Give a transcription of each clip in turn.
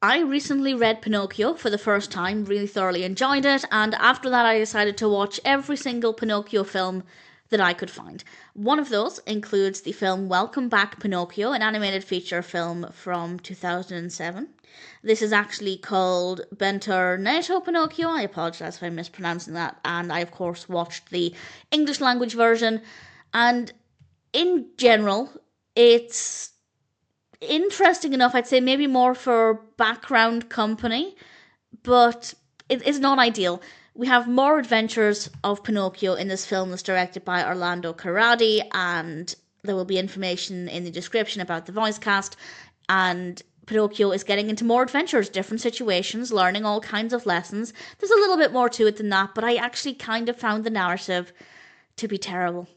I recently read Pinocchio for the first time, really thoroughly enjoyed it, and after that I decided to watch every single Pinocchio film that I could find. One of those includes the film Welcome Back Pinocchio, an animated feature film from 2007. This is actually called Bentornato Pinocchio. I apologise if I'm mispronouncing that, and I of course watched the English language version, and in general, it's interesting enough. I'd say maybe more for background company, but it's not ideal. We have more adventures of Pinocchio in this film that's directed by Orlando Corradi, and there will be information in the description about the voice cast. And Pinocchio is getting into more adventures, different situations, learning all kinds of lessons. There's a little bit more to it than that, but I actually kind of found the narrative to be terrible.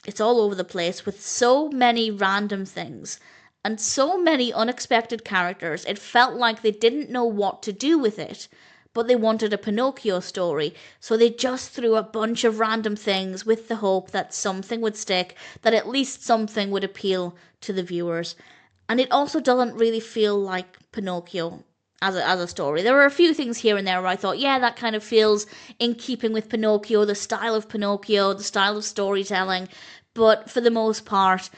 It's all over the place with so many random things and so many unexpected characters. It felt like they didn't know what to do with it, but they wanted a Pinocchio story, so they just threw a bunch of random things with the hope that something would stick, that at least something would appeal to the viewers. And it also doesn't really feel like Pinocchio as a story. There were a few things here and there where I thought, yeah, that kind of feels in keeping with Pinocchio, the style of Pinocchio, the style of storytelling. But for the most part,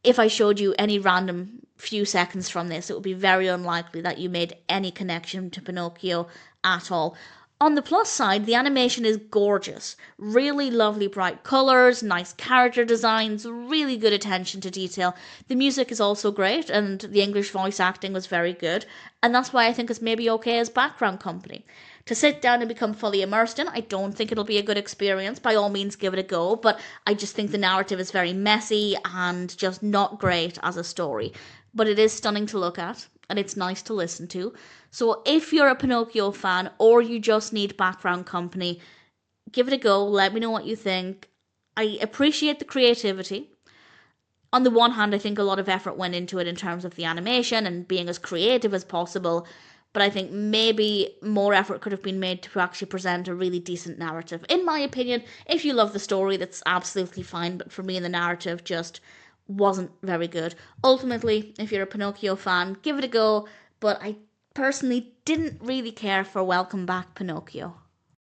if I showed you any random few seconds from this, it would be very unlikely that you made any connection to Pinocchio at all. On the plus side, the animation is gorgeous. Really lovely bright colours, nice character designs, really good attention to detail. The music is also great, and the English voice acting was very good, and that's why I think it's maybe okay as background company. To sit down and become fully immersed in, I don't think it'll be a good experience. By all means, give it a go, but I just think the narrative is very messy and just not great as a story. But it is stunning to look at, and it's nice to listen to. So if you're a Pinocchio fan or you just need background company, give it a go. Let me know what you think. I appreciate the creativity. On the one hand, I think a lot of effort went into it in terms of the animation and being as creative as possible, but I think maybe more effort could have been made to actually present a really decent narrative. In my opinion, if you love the story, that's absolutely fine, but for me, the narrative just wasn't very good. Ultimately, if you're a Pinocchio fan, give it a go, but I personally didn't really care for Welcome Back Pinocchio.